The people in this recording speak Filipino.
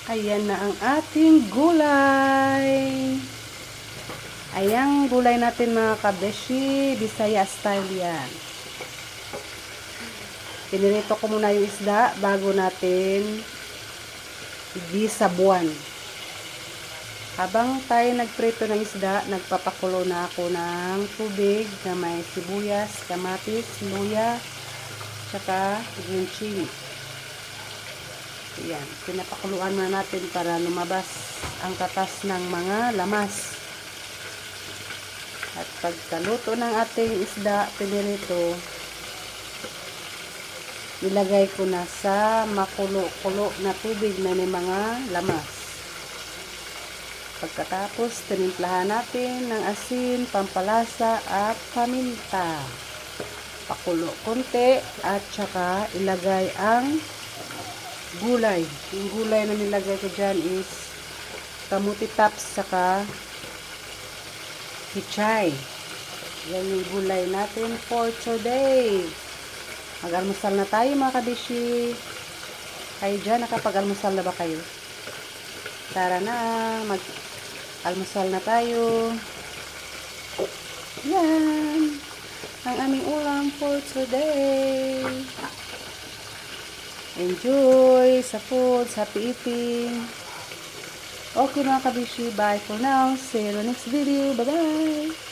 Ayan na ang ating gulay. Ayan gulay natin mga kabeshi. Bisaya style yan. Pinirito ko muna yung isda bago natin isabuan. Habang tayo nagprito ng isda, nagpapakulo na ako ng tubig na may sibuyas, kamatis, luya, tsaka green chili. Ayan, pinapakuluan na natin para lumabas ang katas ng mga lamas. At pagkaluto ng ating isda, pinirito, nilagay ko na sa makulo-kulo na tubig na may mga lamas. Pagkatapos, tinimplahan natin ng asin, pampalasa at paminta. Pakulo konti at saka ilagay ang gulay. Yung gulay na nilagay ko dyan is kamuti tops saka hichay. Yan yung gulay natin for today. Mag-almusal na tayo mga kabishi. Kayo dyan, nakapag-almusal na ba kayo? Tara na, mag-almusal na tayo. Yan ang aming ulam for today. Enjoy sa food, happy eating. Okay mga kabishi, bye for now. See you in the next video. Bye-bye.